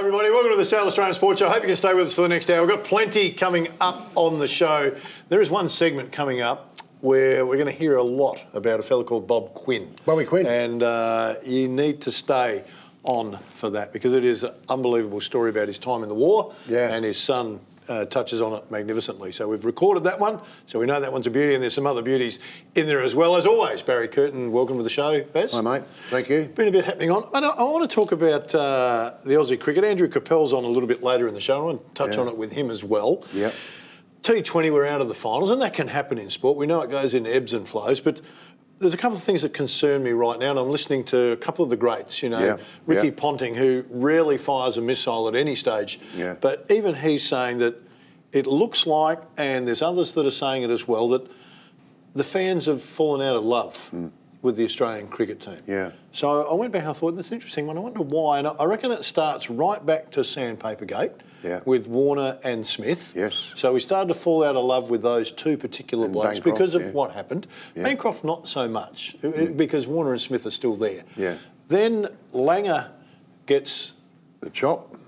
Hi everybody, welcome to the South Australian Sports Show. I hope you can stay with us for the next hour. We've got plenty coming up on the show. There is one segment coming up where we're going to hear a lot about a fella called Bob Quinn. Bobby Quinn. And you need to stay on for that because it is an unbelievable story about his time in the war and his son touches on it magnificently. So we've recorded that one, so we know that one's a beauty, and there's some other beauties in there as well. As always, Barry Curtin, welcome to the show, Baz. Hi, mate. Thank you. Been a bit happening on. I want to talk about the Aussie cricket. Andrew Capel's on a little bit later in the show. I want to touch on it with him as well. Yep. T20, we're out of the finals, and that can happen in sport. We know it goes in ebbs and flows, but there's a couple of things that concern me right now, and I'm listening to a couple of the greats, Ricky Ponting, who rarely fires a missile at any stage, but even he's saying that it looks like, and there's others that are saying it as well, that the fans have fallen out of love with the Australian cricket team. Yeah. So I went back and I thought, that's an interesting one. I wonder why, and I reckon it starts right back to Sandpapergate with Warner and Smith. Yes. So we started to fall out of love with those two particular blokes because of what happened. Bancroft not so much, because Warner and Smith are still there. Yeah. Then Langer gets the chop.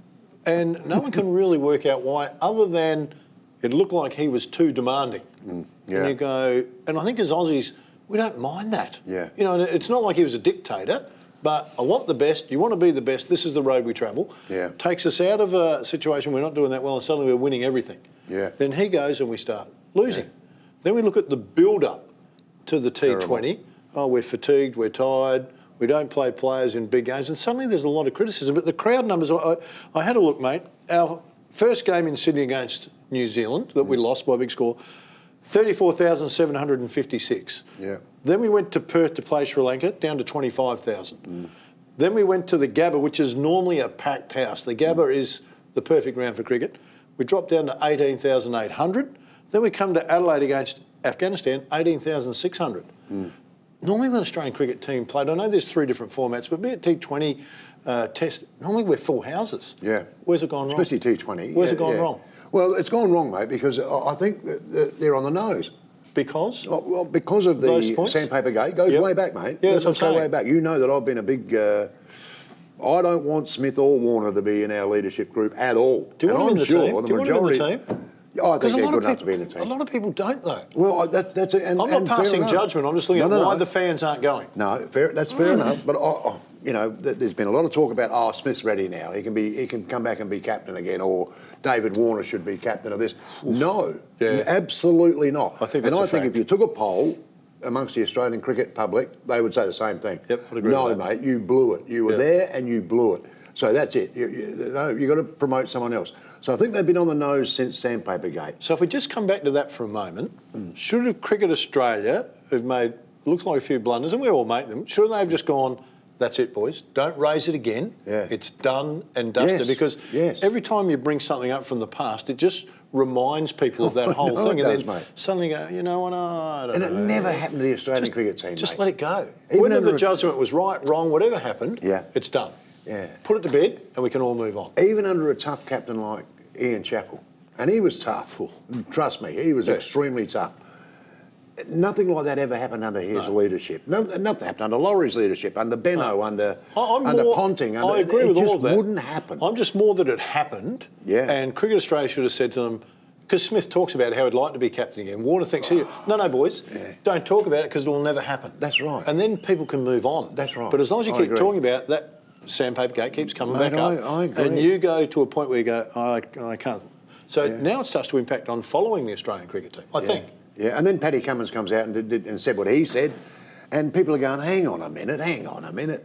And no one can really work out why, other than it looked like he was too demanding. And you go, and I think as Aussies, we don't mind that. Yeah. You know, it's not like he was a dictator, but I want the best, you want to be the best, this is the road we travel. Yeah. Takes us out of a situation we're not doing that well and suddenly we're winning everything. Yeah. Then he goes and we start losing. Then we look at the build-up to the T20. Terrible. Oh, we're fatigued, we're tired, we don't play players in big games, and suddenly there's a lot of criticism. But the crowd numbers, I had a look, mate. Our first game in Sydney against New Zealand that we lost by a big score, 34,756. Yeah. Then we went to Perth to play Sri Lanka, down to 25,000. Then we went to the Gabba, which is normally a packed house. The Gabba is the perfect ground for cricket. We dropped down to 18,800. Then we come to Adelaide against Afghanistan, 18,600. Normally when an Australian cricket team played, I know there's 3 different formats, but be it T20, Test, normally we're full houses. Yeah. Where's it gone wrong? Especially T20. Where's it gone wrong? Well, it's gone wrong, mate, because I think that they're on the nose. Because? Well, because of the Sandpaper Gate. Goes way back, mate. Yeah, that's what I'm saying. Way back. You know that I've been a big... I don't want Smith or Warner to be in our leadership group at all. Do you want them in the team? Do you want them in the team? I think they're good enough to be in the team. A lot of people don't, though. Well, that's it. I'm not passing judgment. I'm just looking at why the fans aren't going. No, that's fair enough. But there's been a lot of talk about Smith's ready now. He can come back and be captain again, or David Warner should be captain of this. No, absolutely not. I think if you took a poll amongst the Australian cricket public, they would say the same thing. Yep, I'd agree with that. Mate, you blew it. You were there and you blew it. So that's it. You've got to promote someone else. So I think they've been on the nose since Sandpaper Gate. So if we just come back to that for a moment, should have Cricket Australia, who've made, looks like a few blunders, and we all make them, should they have just gone, that's it, boys, don't raise it again. It's done and dusted. Because every time you bring something up from the past, it just reminds people of that whole thing. And then suddenly go, you know what, I don't know. And it never happened to the Australian cricket team, Just mate. let it go. Even Whether the judgment was right, wrong, whatever happened, it's done. Yeah. Put it to bed and we can all move on. Even under a tough captain like Ian Chappell, and he was tough. Trust me, he was extremely tough. Nothing like that ever happened under his leadership. Nothing happened under Laurie's leadership, under Benno, under Ponting. I agree with all of that. It just wouldn't happen. I'm just more that it happened. And Cricket Australia should have said to them, because Smith talks about how he'd like to be captain again. Warner thinks, no, boys, don't talk about it because it'll never happen. That's right. And then people can move on. That's right. But as long as you keep talking about that, Sandpaper Gate keeps coming back up. I agree. And you go to a point where you go, I can't. So now it starts to impact on following the Australian cricket team, I think. Yeah, and then Paddy Cummins comes out and said what he said, and people are going, hang on a minute.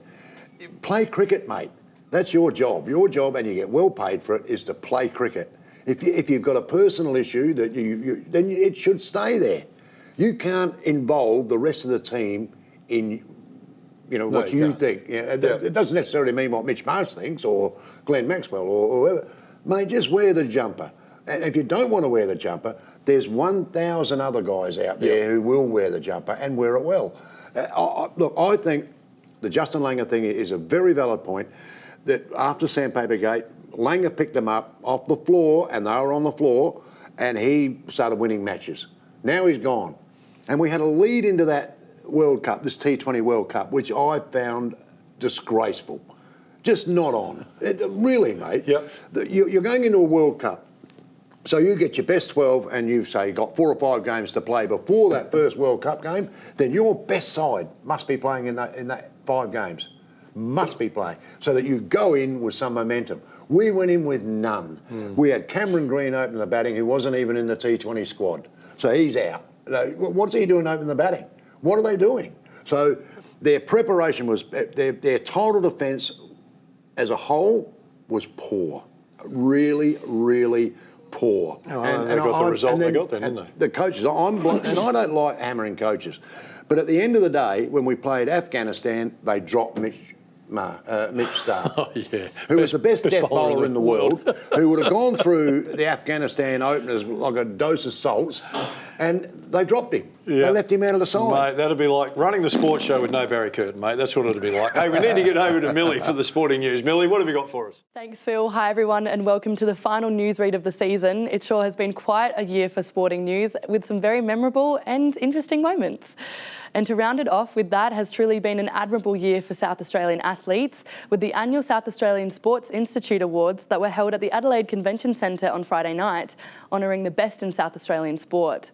Play cricket, mate. That's your job. Your job, and you get well paid for it, is to play cricket. If you've got a personal issue, then it should stay there. You can't involve the rest of the team in what you think. It doesn't necessarily mean what Mitch Marsh thinks or Glenn Maxwell or whoever. Mate, just wear the jumper. And if you don't want to wear the jumper, there's 1,000 other guys out there who will wear the jumper and wear it well. Look, I think the Justin Langer thing is a very valid point, that after Sandpaper Gate, Langer picked them up off the floor, and they were on the floor, and he started winning matches. Now he's gone. And we had a lead into that World Cup, this T20 World Cup, which I found disgraceful. Just not on. Really, mate. Yep. You're going into a World Cup. So you get your best 12 and you've, say, got 4 or 5 games to play before that first World Cup game, then your best side must be playing in that 5 games. Must be playing. So that you go in with some momentum. We went in with none. We had Cameron Green open the batting, who wasn't even in the T20 squad. So he's out. What's he doing open the batting? What are they doing? So their preparation was, their total defence as a whole was poor. Really, really poor. Oh, and they got the result they got then, didn't they? The coaches, and I don't like hammering coaches, but at the end of the day, when we played Afghanistan, they dropped Mitch Starc, Oh, yeah. who was the best death bowler in the world, world. who would have gone through the Afghanistan openers like a dose of salts, and they dropped him. Yeah. They left him out of the side. Mate, that'd be like running the sports show with no Barry Curtin, mate. That's what it'd be like. Hey, we need to get over to Millie for the sporting news. Millie, what have you got for us? Thanks, Phil. Hi, everyone, and welcome to the final newsread of the season. It sure has been quite a year for sporting news, with some very memorable and interesting moments. And to round it off with that has truly been an admirable year for South Australian athletes, with the annual South Australian Sports Institute Awards that were held at the Adelaide Convention Centre on Friday night, honouring the best in South Australian sport.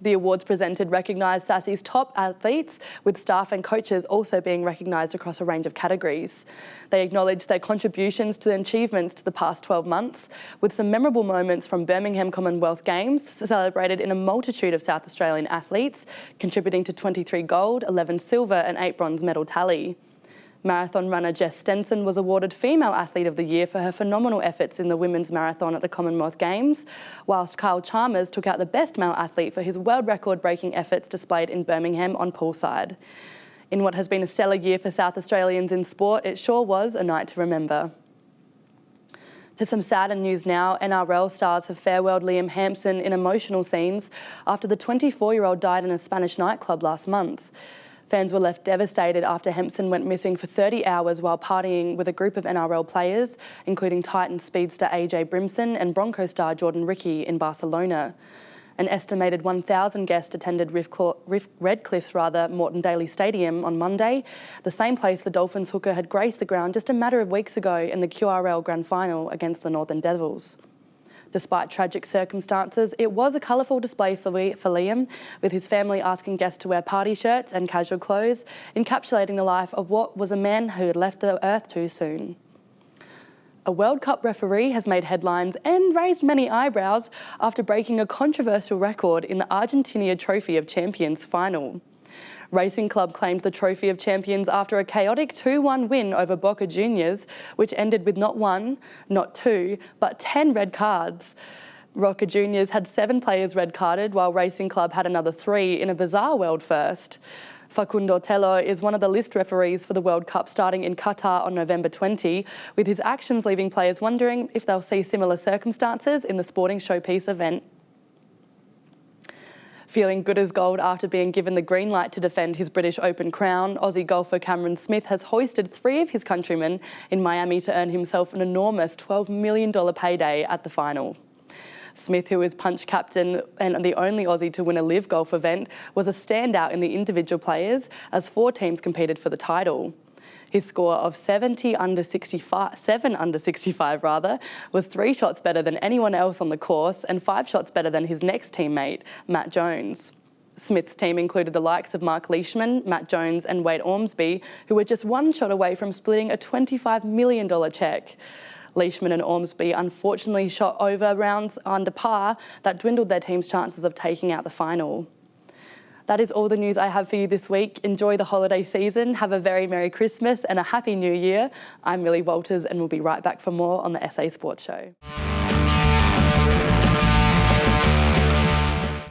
The awards presented recognised SASS's top athletes, with staff and coaches also being recognised across a range of categories. They acknowledged their contributions to the achievements to the past 12 months, with some memorable moments from Birmingham Commonwealth Games celebrated in a multitude of South Australian athletes, contributing to 23 gold, 11 silver and 8 bronze medal tally. Marathon runner Jess Stenson was awarded Female Athlete of the Year for her phenomenal efforts in the women's marathon at the Commonwealth Games, whilst Kyle Chalmers took out the Best Male Athlete for his world record-breaking efforts displayed in Birmingham on poolside. In what has been a stellar year for South Australians in sport, it sure was a night to remember. To some sadder news now, NRL stars have farewelled Liam Hampson in emotional scenes after the 24-year-old died in a Spanish nightclub last month. Fans were left devastated after Hampson went missing for 30 hours while partying with a group of NRL players, including Titan speedster AJ Brimson and Bronco star Jordan Ricky in Barcelona. An estimated 1,000 guests attended Redcliffe's Moreton Daily Stadium on Monday, the same place the Dolphins hooker had graced the ground just a matter of weeks ago in the QRL Grand Final against the Northern Devils. Despite tragic circumstances, it was a colourful display for Liam, with his family asking guests to wear party shirts and casual clothes, encapsulating the life of what was a man who had left the earth too soon. A World Cup referee has made headlines and raised many eyebrows after breaking a controversial record in the Argentina Trophy of Champions final. Racing Club claimed the Trophy of Champions after a chaotic 2-1 win over Boca Juniors, which ended with not 1, not 2, but 10 red cards. Boca Juniors had 7 players red carded, while Racing Club had another 3 in a bizarre world first. Facundo Tello is one of the list referees for the World Cup starting in Qatar on November 20, with his actions leaving players wondering if they'll see similar circumstances in the sporting showpiece event. Feeling good as gold after being given the green light to defend his British Open crown, Aussie golfer Cameron Smith has hoisted 3 of his countrymen in Miami to earn himself an enormous $12 million payday at the final. Smith, who is punch captain and the only Aussie to win a live golf event, was a standout in the individual players as 4 teams competed for the title. His score of 7 under 65 was 3 shots better than anyone else on the course and 5 shots better than his next teammate, Matt Jones. Smith's team included the likes of Mark Leishman, Matt Jones and Wade Ormsby, who were just 1 shot away from splitting a $25 million cheque. Leishman and Ormsby unfortunately shot over rounds under par that dwindled their team's chances of taking out the final. That is all the news I have for you this week. Enjoy the holiday season, have a very Merry Christmas and a Happy New Year. I'm Millie Walters and we'll be right back for more on the SA Sports Show.